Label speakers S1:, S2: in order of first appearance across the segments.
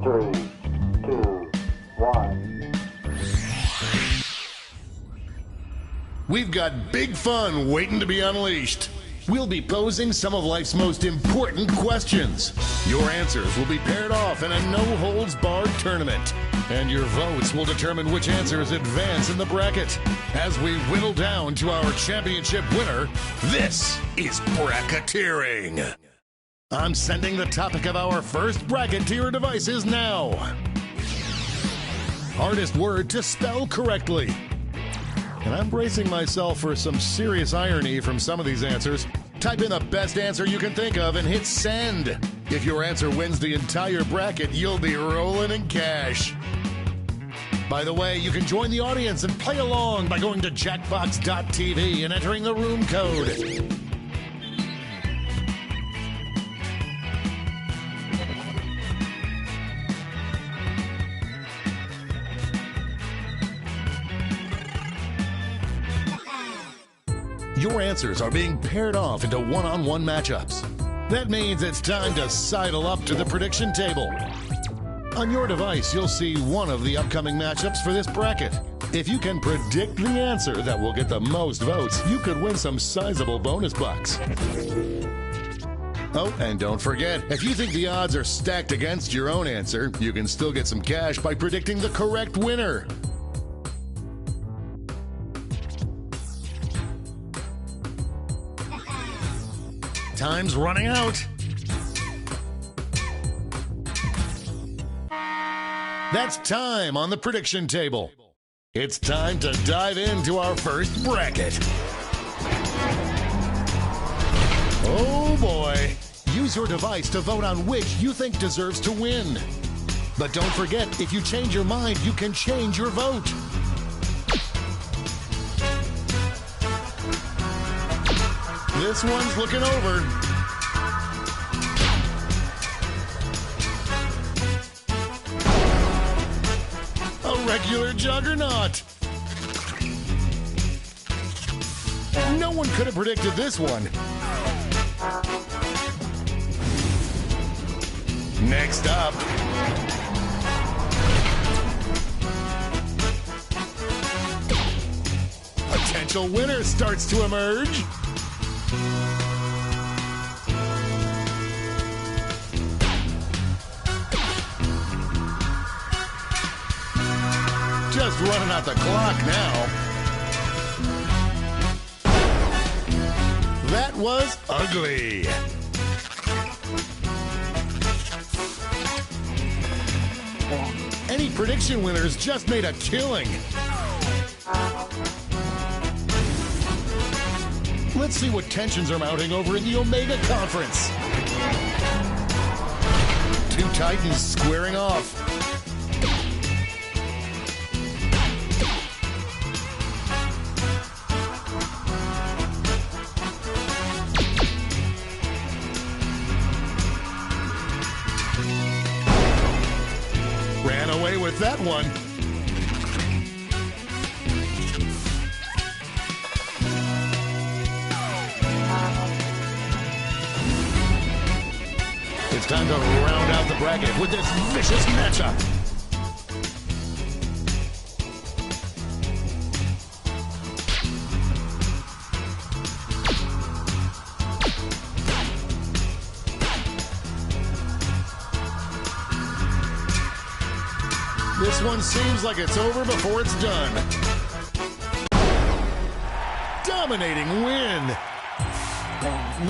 S1: 3, 2, 1.
S2: We've got big fun waiting to be unleashed. We'll be posing some of life's most important questions. Your answers will be paired off in a no-holds-barred tournament. And your votes will determine which answers advance in the bracket. As we whittle down to our championship winner, this is bracketeering. I'm sending the topic of our first bracket to your devices now. Hardest word to spell correctly. And I'm bracing myself for some serious irony from some of these answers. Type in the best answer you can think of and hit send. If your answer wins the entire bracket, you'll be rolling in cash. By the way, you can join the audience and play along by going to Jackbox.tv and entering the room code. Your answers are being paired off into one-on-one matchups. That means it's time to sidle up to the prediction table. On your device, you'll see one of the upcoming matchups for this bracket. If you can predict the answer that will get the most votes, you could win some sizable bonus bucks. Oh, and don't forget, if you think the odds are stacked against your own answer, you can still get some cash by predicting the correct winner. Time's running out. That's time on the prediction table. It's time to dive into our first bracket. Oh boy. Use your device to vote on which you think deserves to win. But don't forget, if you change your mind, you can change your vote. This one's looking over. A regular juggernaut. No one could have predicted this one. Next up. Potential winner starts to emerge. Just running out the clock now. That was ugly. Any prediction winners just made a killing. Let's see what tensions are mounting over in the Omega Conference. Two titans squaring off. Ran away with that one. It's time to round out the bracket with this vicious matchup. This one seems like it's over before it's done. Dominating win.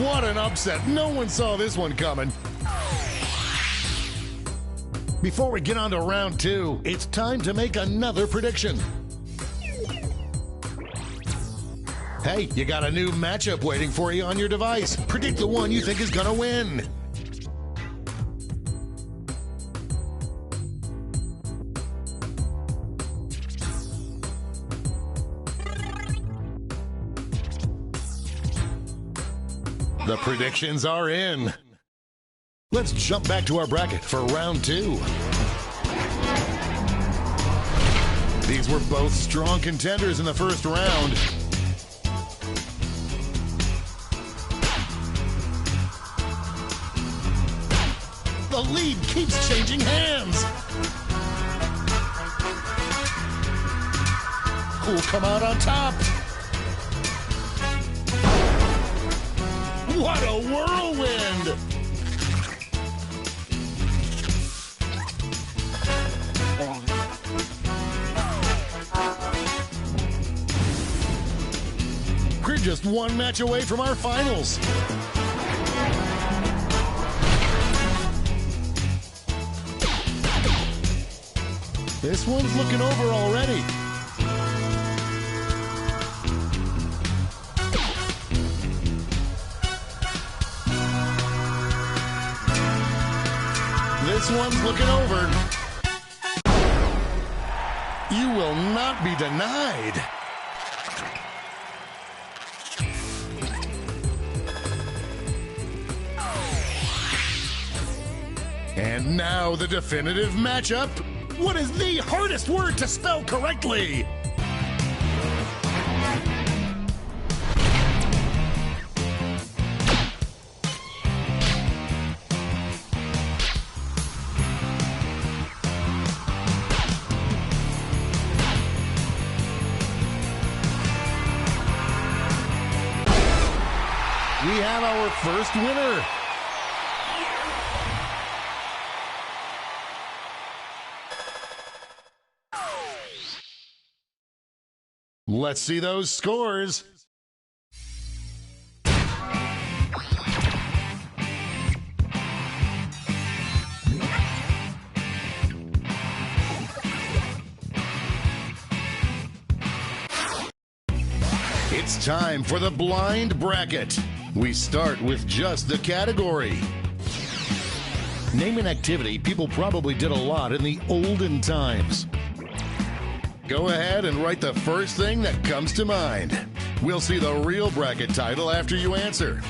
S2: What an upset. No one saw this one coming. Before we get on to round two, it's time to make another prediction. Hey, you got a new matchup waiting for you on your device. Predict the one you think is gonna win. The predictions are in. Let's jump back to our bracket for round two. These were both strong contenders in the first round. The The lead keeps changing hands. Who'll come out on top? What a whirlwind! We're just one match away from our finals. This one's looking over already. This one's looking over. You will not be denied. And now the definitive matchup. What is the hardest word to spell correctly? We have our first winner. Let's see those scores. It's time for the blind bracket. We start with just the category. Name an activity people probably did a lot in the olden times. Go ahead and write the first thing that comes to mind. We'll see the real bracket title after you answer.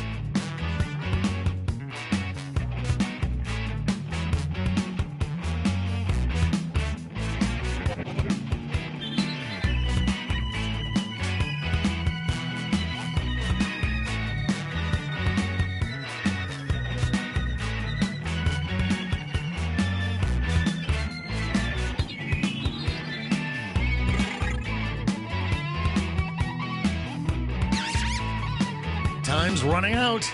S2: Time's running out.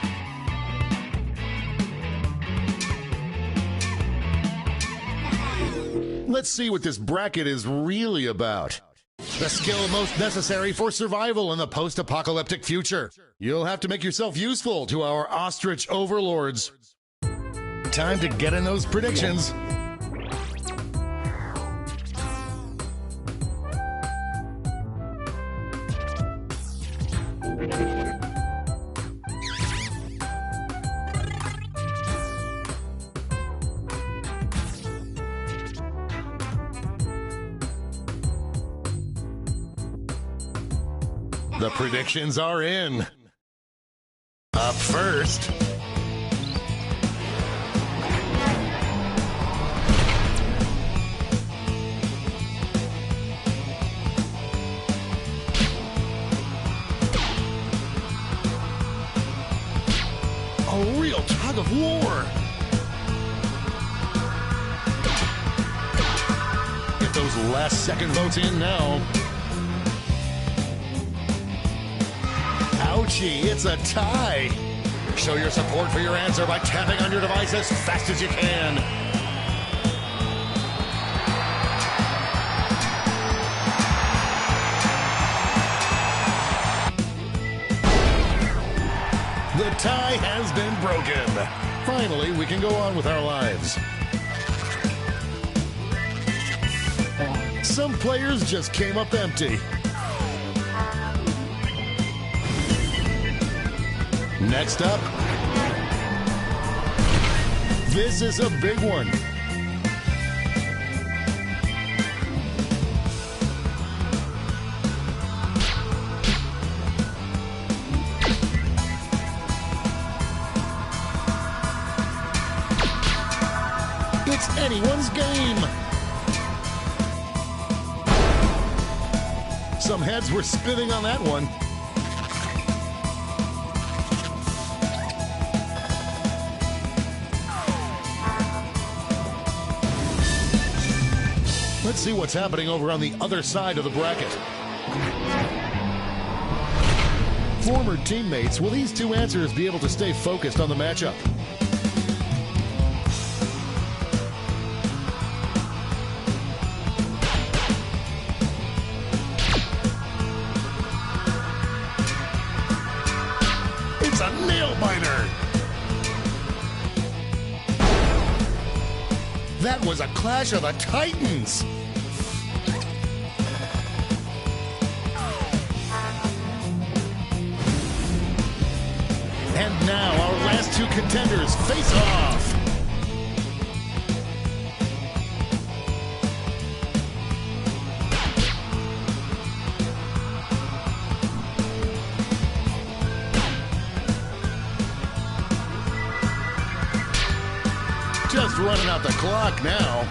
S2: Let's see what this bracket is really about. The skill most necessary for survival in the post-apocalyptic future. You'll have to make yourself useful to our ostrich overlords. Time to get in those predictions. The predictions are in. Up first. A real tug of war. Get those last second votes in now. Ouchie, it's a tie. Show your support for your answer by tapping on your device as fast as you can. The tie has been broken. Finally, we can go on with our lives. Some players just came up empty. Next up, this is a big one. It's anyone's game. Some heads were spinning on that one. Let's see what's happening over on the other side of the bracket. Former teammates, will these two answers be able to stay focused on the matchup? It's a nail-biter! That was a clash of the Titans! And now our last two contenders face off. Just running out the clock now.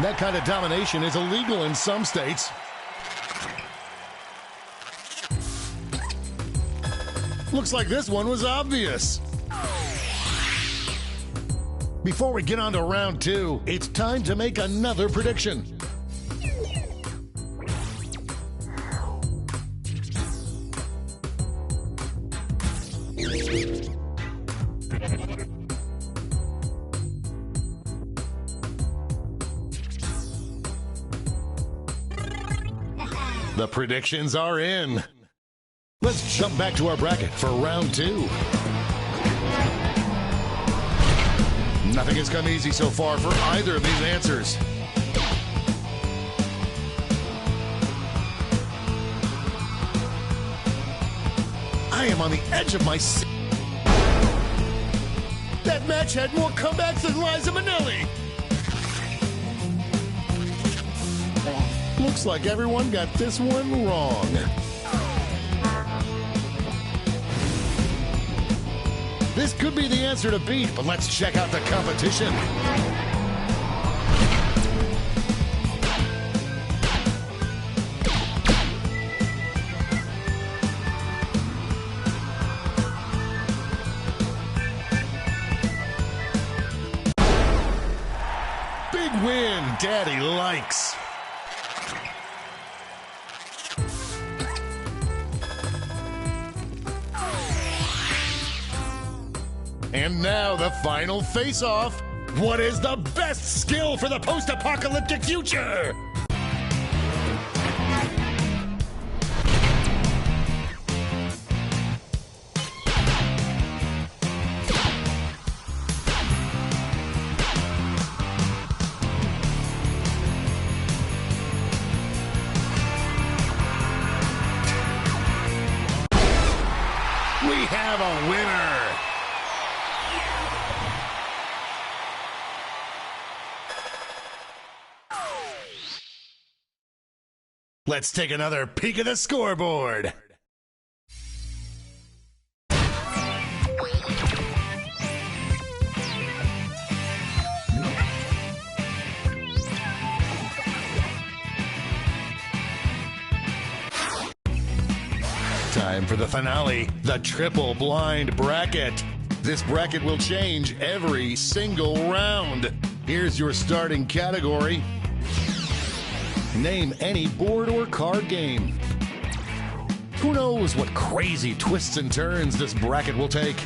S2: That kind of domination is illegal in some states. Looks like this one was obvious. Before we get on to round two, it's time to make another prediction. The predictions are in. Let's jump back to our bracket for round two. Nothing has come easy so far for either of these answers. I am on the edge of my seat. That match had more comebacks than Liza Minnelli. Looks like everyone got this one wrong. This could be the answer to beat, but let's check out the competition. Big win, Daddy likes. And now the final face-off. What is the best skill for the post-apocalyptic future? We have a winner. Let's take another peek at the scoreboard. Time for the finale, the triple blind bracket. This bracket will change every single round. Here's your starting category. Name any board or card game. Who knows what crazy twists and turns this bracket will take?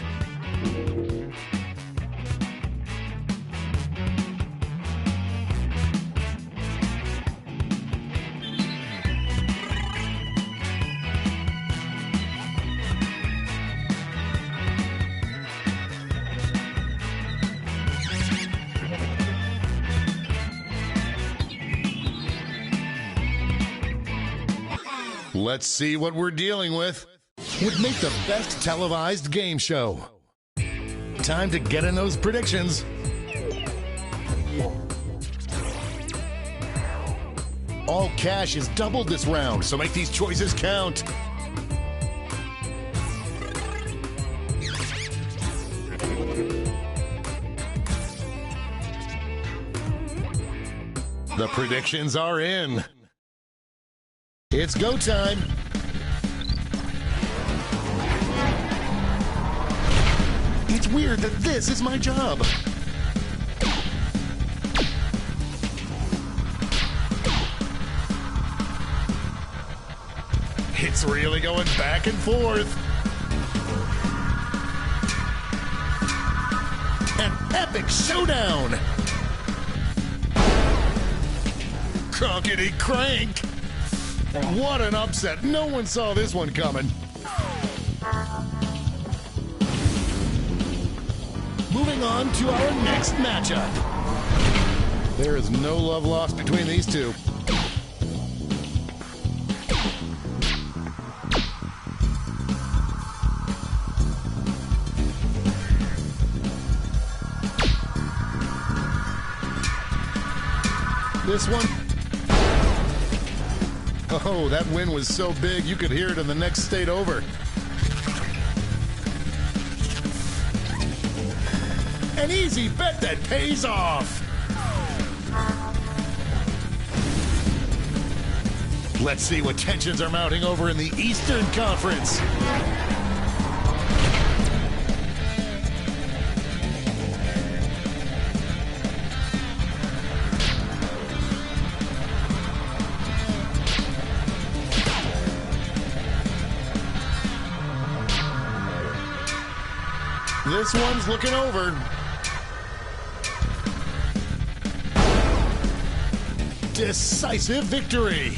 S2: Let's see what we're dealing with. Would make the best televised game show. Time to get in those predictions. All cash is doubled this round, so make these choices count. The predictions are in. It's go time. It's weird that this is my job. It's really going back and forth. An epic showdown. Cronkety crank. What an upset. No one saw this one coming. Moving on to our next matchup. There is no love lost between these two. This one. Oh, that win was so big you could hear it in the next state over. An easy bet that pays off. Let's see what tensions are mounting over in the Eastern Conference. This one's looking over. Decisive victory.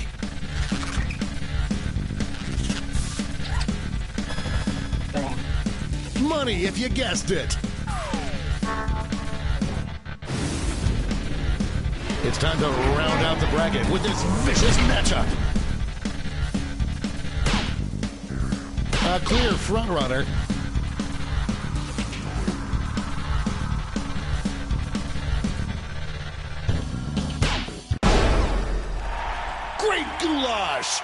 S2: Money if you guessed it. It's time to round out the bracket with this vicious matchup. A clear frontrunner. Great goulash!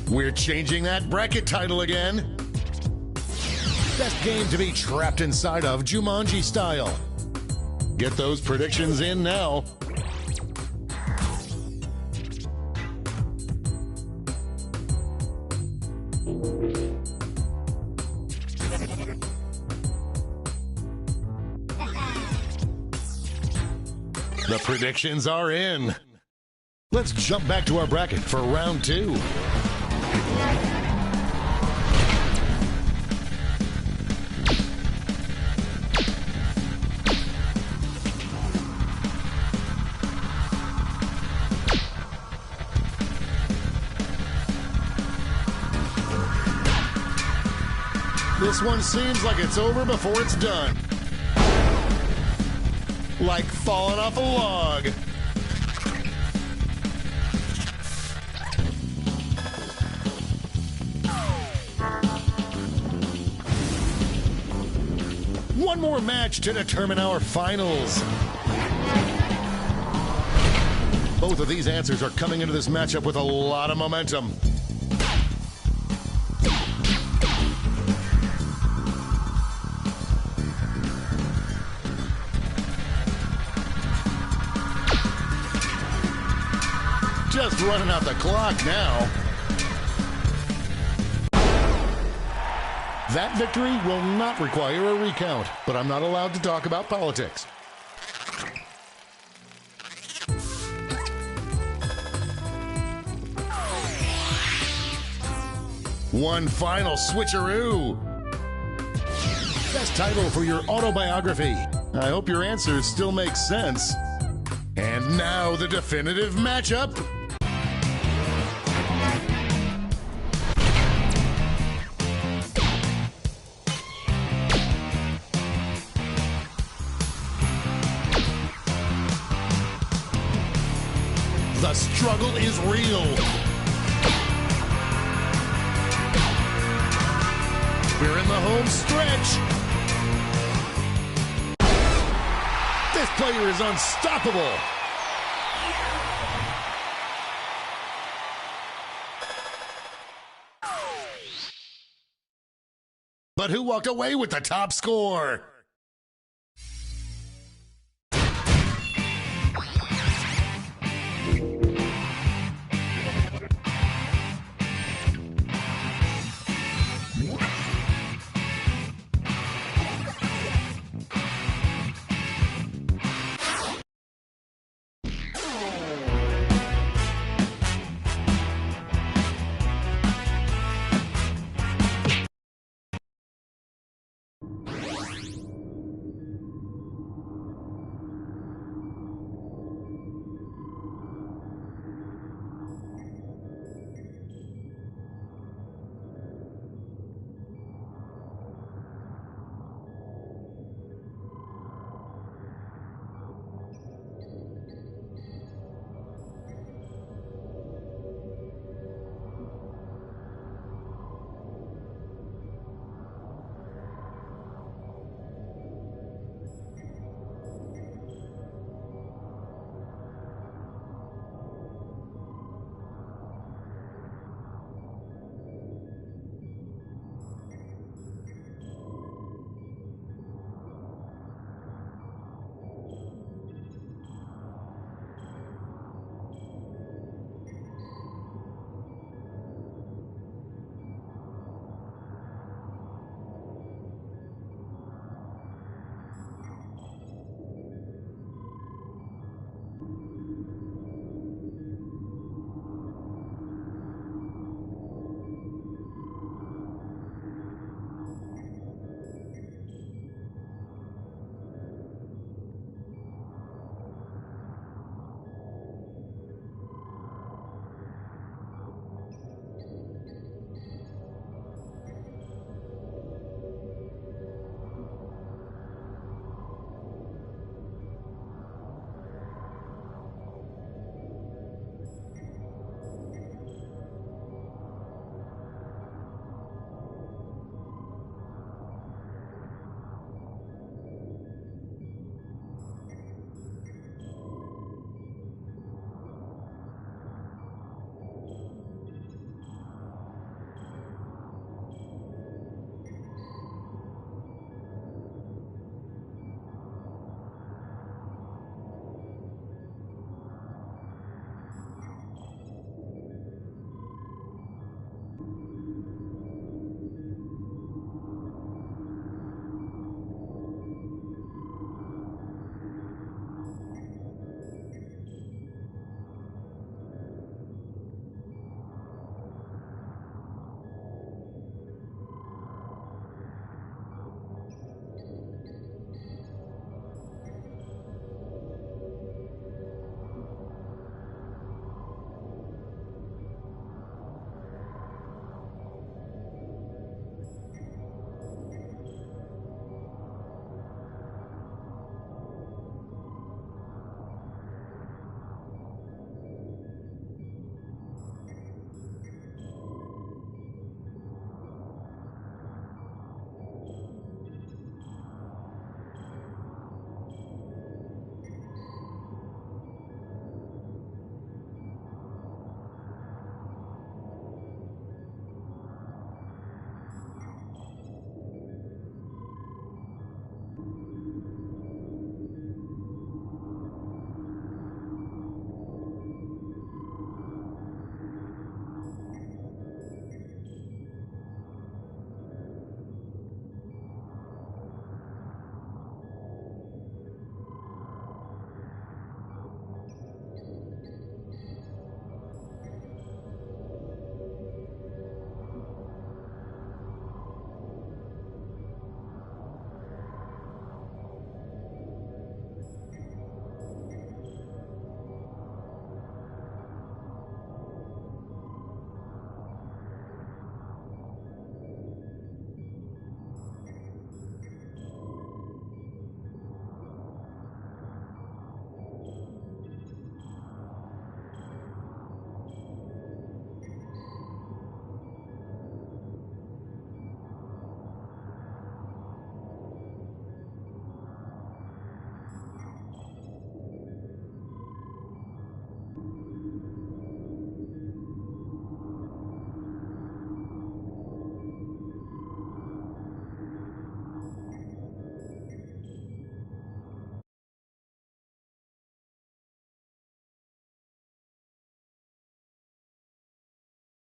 S2: We're changing that bracket title again. Best game to be trapped inside of, Jumanji style. Get those predictions in now. The predictions are in. Let's jump back to our bracket for round 2. This one seems like it's over before it's done. Like falling off a log. One more match to determine our finals. Both of these answers are coming into this matchup with a lot of momentum. Just running out the clock now. That victory will not require a recount, but I'm not allowed to talk about politics. One final switcheroo. Best title for your autobiography. I hope your answers still make sense. And now the definitive matchup. The struggle is real. We're in the home stretch. This player is unstoppable. But who walked away with the top score?